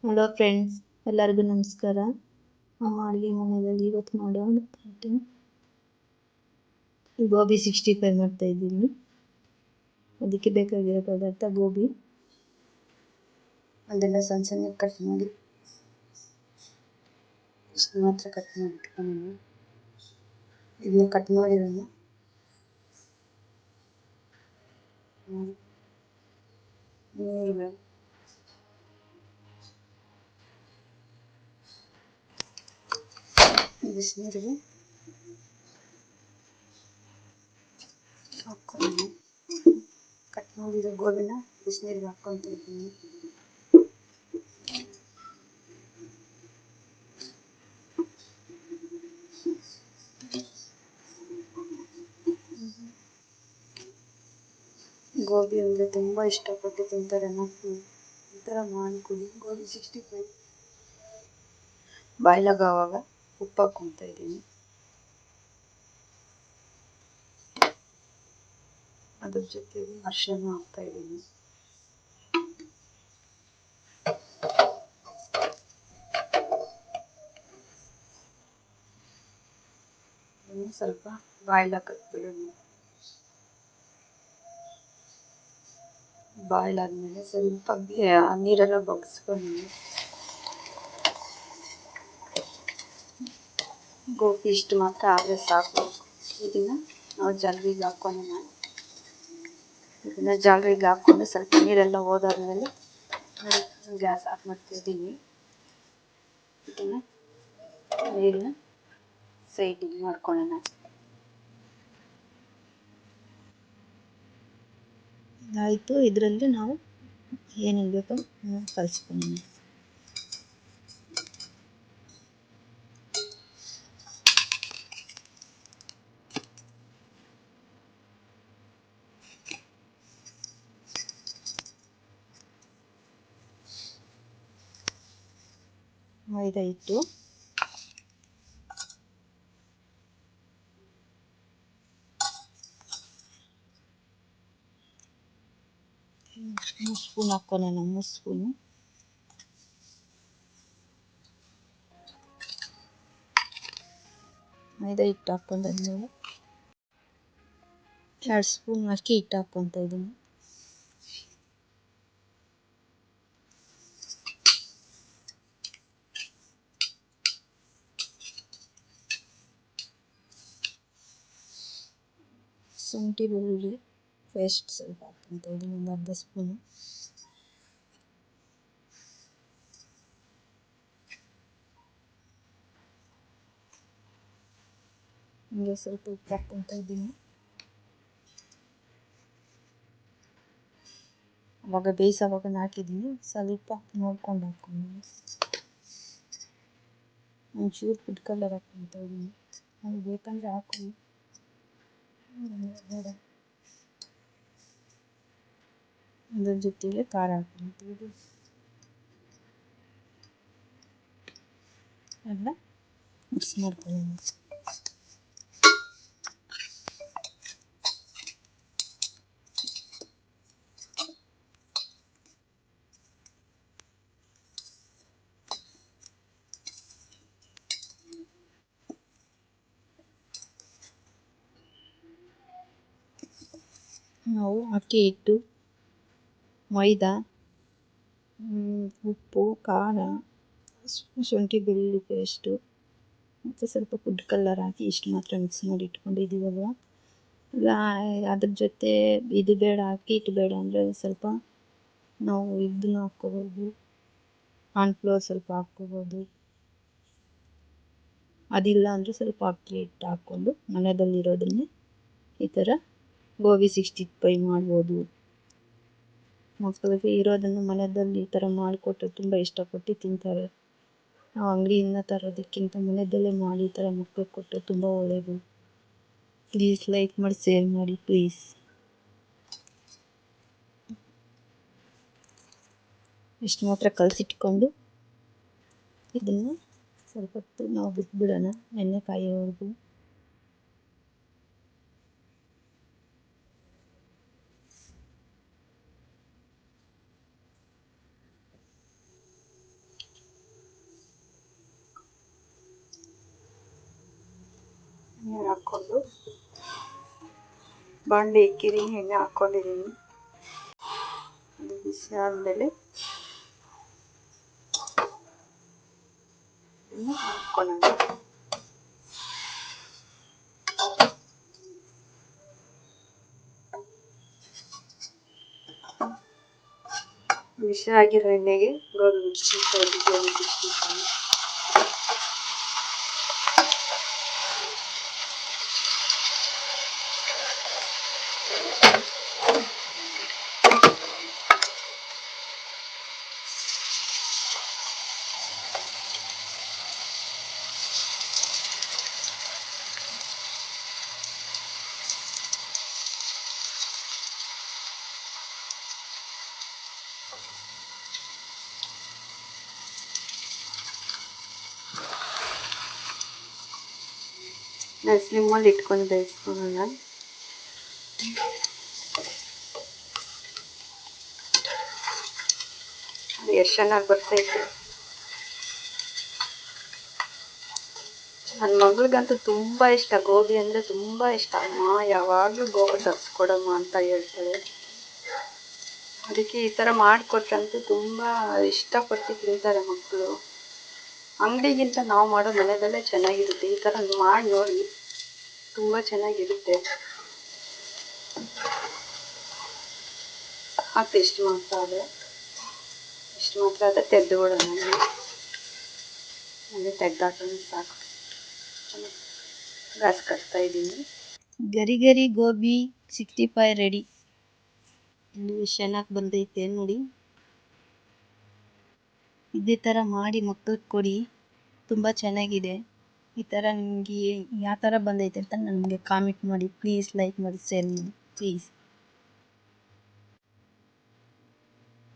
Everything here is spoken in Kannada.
ಹಲೋ ಫ್ರೆಂಡ್ಸ್, ಎಲ್ಲರಿಗೂ ನಮಸ್ಕಾರ. ನಮ್ಮ ಅಡುಗೆ ಮನೆಯಲ್ಲಿ ಇವತ್ತು ಮಾಡೋಣ ಗೋಬಿ 65 ಮಾಡ್ತಾ ಇದ್ದೀನಿ. ಅದಕ್ಕೆ ಬೇಕಾಗಿರೋ ಪದಾರ್ಥ ಗೋಬಿ ಅದೆಲ್ಲ ಸಣ್ಣ ಸಣ್ಣ ಕಟ್ ಮಾಡಿ ಇಷ್ಟು ಮಾತ್ರ ಕಟ್ ಮಾಡಿ ಇಟ್ಕೊಂಡು ಇದನ್ನ ಕಟ್ ಮಾಡಿರೋದು ನೀರು ಬಿಸಿನೀರಿಗೆ ಹಾಕ್ಕೊಂಡು ಕಟ್ ಮಾಡಿರೋ ಗೋಬಿನ ಬಿಸಿನೀರಿಗೆ ಹಾಕ್ಕೊತ ಇದ್ದೀನಿ. ಗೋಬಿ ಅಂದರೆ ತುಂಬ ಇಷ್ಟಪಟ್ಟು ತಿಂತಾರೆ. ನಾನು ಈ ಥರ ಮಾಡಿಕೊಡಿ ಗೋಬಿ 65 ಬಾಯ್ಲಾಗುವಾಗ ಉಪ್ಪು ಹಾಕ್ಕೊತಾ ಇದ್ದೀನಿ. ಅದ್ರ ಜೊತೆಗೆ ಅರಿಶಿನ ಹಾಕ್ತಾ ಇದ್ದೀನಿ. ಸ್ವಲ್ಪ ಬಾಯ್ಲ್ ಹಾಕಿಬಿಡೋಣ. ಬಾಯ್ಲ್ ಆದಮೇಲೆ ಸ್ವಲ್ಪ ನೀರೆಲ್ಲ ಬಗ್ಸ್ಕೊಂಡು ಗೋಬಿ ಇಷ್ಟು ಮಾತ್ರ ಆದರೆ ಸಾಕು. ಇದನ್ನು ನಾವು ಜಾಲರಿಗೆ ಹಾಕ್ಕೊಂಡು ಸ್ವಲ್ಪ ನೀರೆಲ್ಲ ಹೋದಾದ್ಮೇಲೆ ಗ್ಯಾಸ್ ಆಫ್ ಮಾಡ್ತಿದ್ದೀನಿ. ಇದನ್ನು ನೀರನ್ನ ಸೈಡಿಗೆ ಮಾಡ್ಕೊಳ್ಳೋಣ. ಇದಾಯಿತು. ಇದರಲ್ಲಿ ನಾವು ಏನೇನು ಬೇಕೋ ಕಲಿಸ್ಕೊಳ್ಳೋಣ. ಮೈದಾ ಹಿಟ್ಟು, ಮೂರು ಸ್ಪೂನ್ ಹಾಕ್ಕೊಳ್ಳೋಣ. 3 ಸ್ಪೂನು ಮೈದಾ ಹಿಟ್ಟು ಹಾಕ್ಕೊಂಡಾದ್ಮೇಲೆ 2 ಸ್ಪೂನ್ ಅಕ್ಕಿ ಹಿಟ್ಟು ಹಾಕ್ಕೊತಾ ಇದ್ದೀನಿ. ಶುಂಠಿ ಬೆಳ್ಳುಳ್ಳಿ ಪೇಸ್ಟ್ ಸ್ವಲ್ಪ ಹಾಕ್ಕೊತಾ ಇದ್ದೀನಿ, ಒಂದು ಅರ್ಧ ಸ್ಪೂನು. ಹೀಗೆ ಸ್ವಲ್ಪ ಉಪ್ಪು ಹಾಕ್ಕೊತಾ ಇದ್ದೀನಿ. ಅವಾಗ ಬೇಯಿಸೋವಾಗ ಹಾಕಿದ್ದೀನಿ, ಸ್ವಲ್ಪ ನೋಡ್ಕೊಂಡು ಹಾಕ್ಕೊಂಡು ಒಂಚೂರು ಫುಡ್ ಕಲರ್ ಹಾಕ್ಕೊತಾ ಇದ್ದೀನಿ. ಅದು ಬೇಕಂದರೆ ಹಾಕ್ಕೊಂಡು ಅದ್ರ ಜೊತೆಗೆ ಖಾರ ಹಾಕ್ಕೊತೀವಿ. ಎಲ್ಲ ಮಿಕ್ಸ್ ಮಾಡ್ಕೊಳ್ಳೋಣ. ನಾವು ಅಕ್ಕಿ ಹಿಟ್ಟು, ಮೈದಾ, ಉಪ್ಪು, ಖಾರ, ಶುಂಠಿ ಬೆಳ್ಳುಳ್ಳಿ ಪೇಸ್ಟು ಮತ್ತು ಸ್ವಲ್ಪ ಫುಡ್ ಕಲರ್ ಹಾಕಿ ಇಷ್ಟು ಮಾತ್ರ ಮಿಕ್ಸ್ ಮಾಡಿ ಇಟ್ಕೊಂಡಿದ್ದೀವಲ್ವ. ಅದ್ರ ಜೊತೆ ಇದು ಬೇಡ, ಅಕ್ಕಿ ಹಿಟ್ಟು ಬೇಡ ಅಂದರೆ ಸ್ವಲ್ಪ ನಾವು ಇದನ್ನು ಹಾಕ್ಕೋಬೋದು, ಕಾರ್ನ್ಫ್ಲೋರ್ ಸ್ವಲ್ಪ ಹಾಕ್ಕೋಬೋದು. ಅದಿಲ್ಲ ಅಂದರೆ ಸ್ವಲ್ಪ ಅಕ್ಕಿ ಹಿಟ್ಟು ಹಾಕ್ಕೊಂಡು ಮನೆಯಲ್ಲಿರೋದನ್ನೇ ಈ ಥರ ಗೋಬಿ 65 ಮಾಡ್ಬೋದು. ಮಕ್ಕಳಿಗೆ ಇರೋದನ್ನು ಮನೆಯಲ್ಲಿ ಈ ಥರ ಮಾಡಿಕೊಟ್ರೆ ತುಂಬ ಇಷ್ಟಪಟ್ಟು ತಿಂತಾರೆ. ನಾವು ಅಂಗಡಿಯಿಂದ ತರೋದಕ್ಕಿಂತ ಮನೆಯಲ್ಲೇ ಮಾಡಿ ಈ ಥರ ಮಕ್ಕಳಿಗೆ ಕೊಟ್ಟರೆ ತುಂಬ ಒಳ್ಳೆಯದು. ಪ್ಲೀಸ್ ಲೈಕ್ ಮಾಡಿ, ಶೇರ್ ಮಾಡಿ ಪ್ಲೀಸ್. ಇಷ್ಟು ಮಾತ್ರ ಕಲಸಿಟ್ಕೊಂಡು ಇದನ್ನು ಸ್ವಲ್ಪ ಹೊತ್ತು ನಾವು ಬಿಟ್ಬಿಡೋಣ, ಎಣ್ಣೆ ಕಾಯೋವರೆಗೂ. ಬಾಣಲೆ ಇಕ್ಕಿರಿ, ಎಣ್ಣೆ ಹಾಕ್ಕೊಂಡಿದ್ದೀನಿ. ಅದು ಬಿಸಿ ಆದಮೇಲೆ ಹಾಕ್ಕೊಳ್ಳೋಣ. ಬಿಸಿ ಆಗಿರೋ ಎಣ್ಣೆಗೆ ಗೋಬಿ ಮಿಕ್ಸಿ ಸ್ಲಿಮ್ಮಲ್ಲಿ ಇಟ್ಕೊಂಡು ಬೇಯಿಸ್ಕೊಳ್ಳೋಣ. ಎಷ್ಟು ಚೆನ್ನಾಗಿ ಬರ್ತೈತೆ. ನನ್ನ ಮಗಳಿಗಂತೂ ತುಂಬ ಇಷ್ಟ, ಗೋಬಿ ಅಂದರೆ ತುಂಬ ಇಷ್ಟ. ಅಮ್ಮ ಯಾವಾಗಲೂ ಗೋಬಿ ತರಿಸ್ಕೊಡಮ್ಮ ಅಂತ ಹೇಳ್ತಾಳೆ. ಅದಕ್ಕೆ ಈ ಥರ ಮಾಡಿಕೊಟ್ರಂತೂ ತುಂಬ ಇಷ್ಟಪಟ್ಟು ತಿಂತಾರೆ ಮಕ್ಕಳು. ಅಂಗಡಿಗಿಂತ ನಾವು ಮಾಡೋ ಮನೆಯಲ್ಲೇ ಚೆನ್ನಾಗಿರುತ್ತೆ. ಈ ಥರ ಮಾಡಿ ನೋಡಿ, ತುಂಬ ಚೆನ್ನಾಗಿರುತ್ತೆ. ಹಾಕಿ ಇಷ್ಟು ಮಾತ್ರ ಅದೇ ತೆಗೆದುಬಿಡೋಣ. ಅದೇ ತೆಗ್ದಾಕೊಂಡು ಸಾಕು. ಗ್ಯಾಸ್ ಕಟ್ತಾ ಇದ್ದೀನಿ. ಗರಿ ಗರಿ ಗೋಬಿ 65 ರೆಡಿ. ಇಲ್ಲಿ ಚೆನ್ನಾಗಿ ಬಂದೈತೆ ನೋಡಿ. ಇದೇ ಥರ ಮಾಡಿ ಮಕ್ಕಳಿಗೆ ಕೊಡಿ, ತುಂಬ ಚೆನ್ನಾಗಿದೆ. ಈ ಥರ ನಿಮಗೆ ಯಾವ ಥರ ಬಂದೈತೆ ಅಂತ ನನಗೆ ಕಾಮೆಂಟ್ ಮಾಡಿ. ಪ್ಲೀಸ್ ಲೈಕ್ ಮಾಡಿ, ಶೇರ್ ಮಾಡಿ ಪ್ಲೀಸ್.